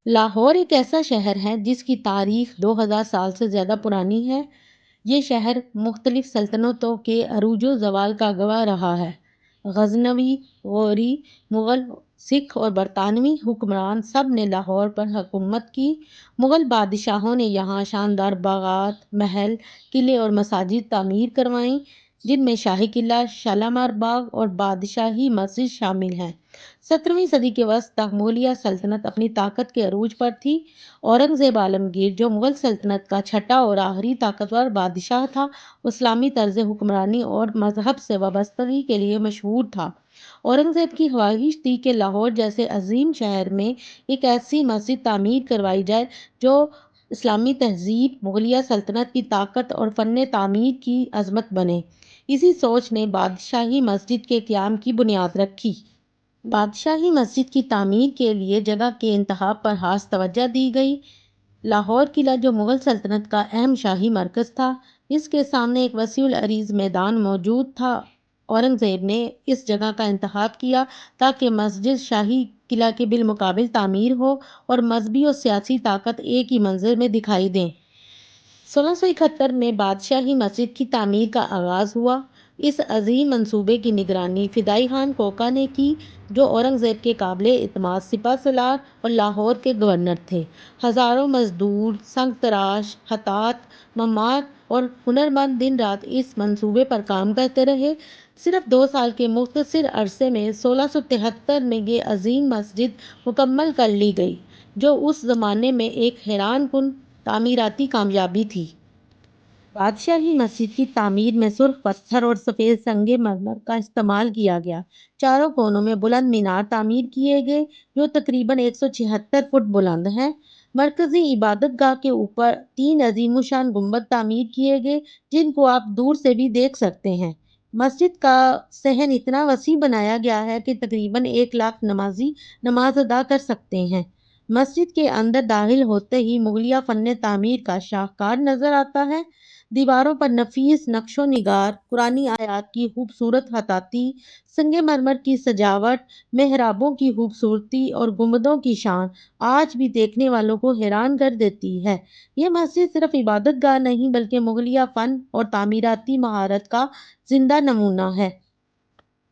لاہور ایک ایسا شہر ہے جس کی تاریخ 2000 سال سے زیادہ پرانی ہے۔ یہ شہر مختلف سلطنتوں کے عروج و زوال کا گواہ رہا ہے۔ غزنوی، غوری، مغل، سکھ اور برطانوی حکمران سب نے لاہور پر حکومت کی۔ مغل بادشاہوں نے یہاں شاندار باغات، محل، قلعے اور مساجد تعمیر کروائیں، جن میں شاہی قلعہ، شالیمار باغ اور بادشاہی مسجد شامل ہیں۔ 17ویں صدی کے وسط تک مغلیہ سلطنت اپنی طاقت کے عروج پر تھی۔ اورنگزیب عالمگیر، جو مغل سلطنت کا چھٹا اور آخری طاقتور بادشاہ تھا، اسلامی طرز حکمرانی اور مذہب سے وابستگی کے لیے مشہور تھا۔ اورنگزیب کی خواہش تھی کہ لاہور جیسے عظیم شہر میں ایک ایسی مسجد تعمیر کروائی جائے جو اسلامی تہذیب، مغلیہ سلطنت کی طاقت اور فن تعمیر کی عظمت بنے۔ اسی سوچ نے بادشاہی مسجد کے قیام کی بنیاد رکھی۔ بادشاہی مسجد کی تعمیر کے لیے جگہ کے انتخاب پر خاص توجہ دی گئی۔ لاہور قلعہ، جو مغل سلطنت کا اہم شاہی مرکز تھا، اس کے سامنے ایک وسیع العریض میدان موجود تھا۔ اورنگزیب نے اس جگہ کا انتخاب کیا تاکہ مسجد شاہی قلعہ کے بالمقابل تعمیر ہو اور مذہبی اور سیاسی طاقت ایک ہی منظر میں دکھائی دیں۔ 1671 میں بادشاہی مسجد کی تعمیر کا آغاز ہوا۔ اس عظیم منصوبے کی نگرانی فدائی خان کوکا نے کی، جو اورنگزیب کے قابل اعتماد سپہ سالار اور لاہور کے گورنر تھے۔ ہزاروں مزدور، سنگ تراش، خطاط، معمار اور ہنرمند دن رات اس منصوبے پر کام کرتے رہے۔ صرف 2 سال کے مختصر عرصے میں 1673 میں یہ عظیم مسجد مکمل کر لی گئی، جو اس زمانے میں ایک حیران کن تعمیراتی کامیابی تھی۔ بادشاہی مسجد کی تعمیر میں سرخ پتھر اور سفید سنگ مرمر کا استعمال کیا گیا۔ چاروں کونوں میں بلند مینار تعمیر کیے گئے، جو تقریباً 176 فٹ بلند ہیں۔ مرکزی عبادت گاہ کے اوپر 3 عظیم الشان گنبد تعمیر کیے گئے، جن کو آپ دور سے بھی دیکھ سکتے ہیں۔ مسجد کا صحن اتنا وسیع بنایا گیا ہے کہ تقریباً 1 لاکھ نمازی نماز ادا کر سکتے ہیں۔ مسجد کے اندر داخل ہوتے ہی مغلیہ فن تعمیر کا شاہکار نظر آتا ہے۔ دیواروں پر نفیس نقش و نگار، قرآنی آیات کی خوبصورت خطاطی، سنگ مرمر کی سجاوٹ، محرابوں کی خوبصورتی اور گنبدوں کی شان آج بھی دیکھنے والوں کو حیران کر دیتی ہے۔ یہ مسجد صرف عبادت گاہ نہیں بلکہ مغلیہ فن اور تعمیراتی مہارت کا زندہ نمونہ ہے۔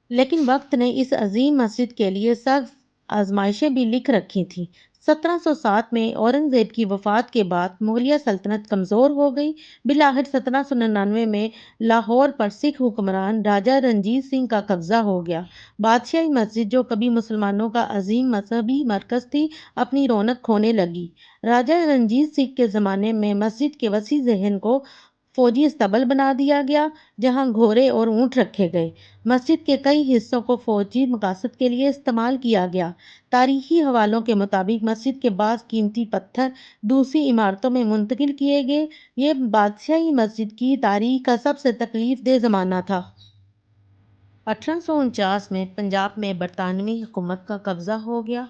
لیکن وقت نے اس عظیم مسجد کے لیے سخت آزمائشیں بھی لکھ رکھی تھیں۔ 1707 میں اورنگزیب کی وفات کے بعد مغلیہ سلطنت کمزور ہو گئی۔ بالآخر 1799 میں لاہور پر سکھ حکمران راجہ رنجیت سنگھ کا قبضہ ہو گیا۔ بادشاہی مسجد، جو کبھی مسلمانوں کا عظیم مذہبی مرکز تھی، اپنی رونق کھونے لگی۔ راجہ رنجیت سنگھ کے زمانے میں مسجد کے وسیع صحن کو فوجی استبل بنا دیا گیا، جہاں گھوڑے اور اونٹ رکھے گئے۔ مسجد کے کئی حصوں کو فوجی مقاصد کے لیے استعمال کیا گیا۔ تاریخی حوالوں کے مطابق مسجد کے بعض قیمتی پتھر دوسری عمارتوں میں منتقل کیے گئے۔ یہ بادشاہی مسجد کی تاریخ کا سب سے تکلیف دہ زمانہ تھا۔ 1849 میں پنجاب میں برطانوی حکومت کا قبضہ ہو گیا۔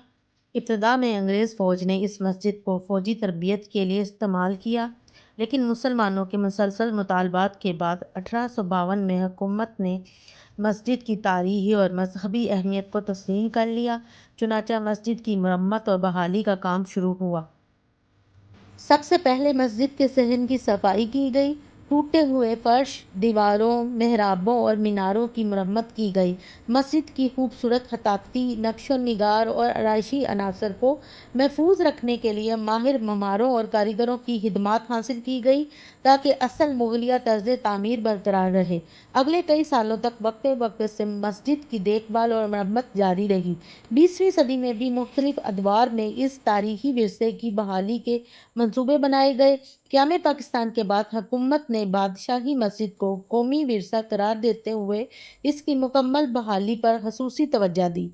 ابتدا میں انگریز فوج نے اس مسجد کو فوجی تربیت کے لیے استعمال کیا، لیکن مسلمانوں کے مسلسل مطالبات کے بعد 1852 میں حکومت نے مسجد کی تاریخی اور مذہبی اہمیت کو تسلیم کر لیا۔ چنانچہ مسجد کی مرمت اور بحالی کا کام شروع ہوا۔ سب سے پہلے مسجد کے صحن کی صفائی کی گئی۔ ٹوٹے ہوئے فرش، دیواروں، محرابوں اور میناروں کی مرمت کی گئی۔ مسجد کی خوبصورت خطاطی، نقش و نگار اور آرائشی عناصر کو محفوظ رکھنے کے لیے ماہر معماروں اور کاریگروں کی خدمات حاصل کی گئی تاکہ اصل مغلیہ طرز تعمیر برقرار رہے۔ اگلے کئی سالوں تک وقفے وقفے سے مسجد کی دیکھ بھال اور مرمت جاری رہی۔ 20ویں صدی میں بھی مختلف ادوار میں اس تاریخی ورثے کی بحالی کے منصوبے بنائے گئے۔ قیام پاکستان کے بعد حکومت نے بادشاہی مسجد کو قومی ورثہ قرار دیتے ہوئے اس کی مکمل بحالی پر خصوصی توجہ دی۔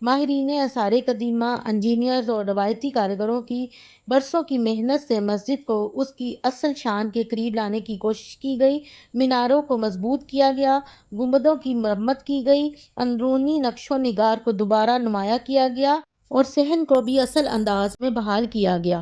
ماہرین آثار قدیمہ، انجینئرز اور روایتی کاریگروں کی برسوں کی محنت سے مسجد کو اس کی اصل شان کے قریب لانے کی کوشش کی گئی۔ میناروں کو مضبوط کیا گیا، گنبدوں کی مرمت کی گئی، اندرونی نقش و نگار کو دوبارہ نمایاں کیا گیا اور صحن کو بھی اصل انداز میں بحال کیا گیا۔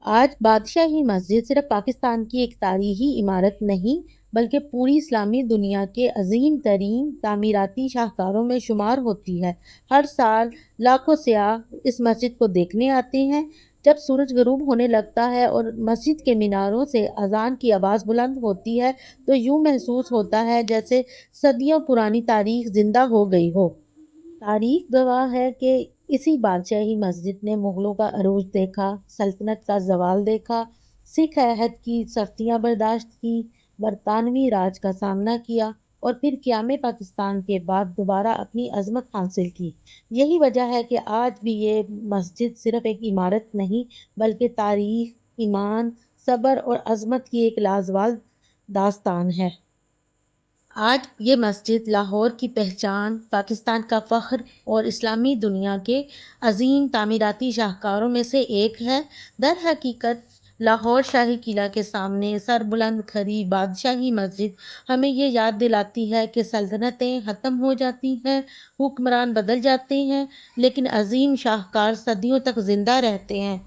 آج بادشاہی مسجد صرف پاکستان کی ایک تاریخی عمارت نہیں بلکہ پوری اسلامی دنیا کے عظیم ترین تعمیراتی شاہکاروں میں شمار ہوتی ہے۔ ہر سال لاکھوں سیاح اس مسجد کو دیکھنے آتے ہیں۔ جب سورج غروب ہونے لگتا ہے اور مسجد کے میناروں سے اذان کی آواز بلند ہوتی ہے تو یوں محسوس ہوتا ہے جیسے صدیوں پرانی تاریخ زندہ ہو گئی ہو۔ تاریخ گواہ ہے کہ اسی بادشاہی مسجد نے مغلوں کا عروج دیکھا، سلطنت کا زوال دیکھا، سکھ عہد کی سختیاں برداشت کی، برطانوی راج کا سامنا کیا اور پھر قیام پاکستان کے بعد دوبارہ اپنی عظمت حاصل کی۔ یہی وجہ ہے کہ آج بھی یہ مسجد صرف ایک عمارت نہیں بلکہ تاریخ، ایمان، صبر اور عظمت کی ایک لازوال داستان ہے۔ آج یہ مسجد لاہور کی پہچان، پاکستان کا فخر اور اسلامی دنیا کے عظیم تعمیراتی شاہکاروں میں سے ایک ہے۔ در حقیقت لاہور شاہی قلعہ کے سامنے سربلند کھڑی بادشاہی مسجد ہمیں یہ یاد دلاتی ہے کہ سلطنتیں ختم ہو جاتی ہیں، حکمران بدل جاتے ہیں، لیکن عظیم شاہکار صدیوں تک زندہ رہتے ہیں۔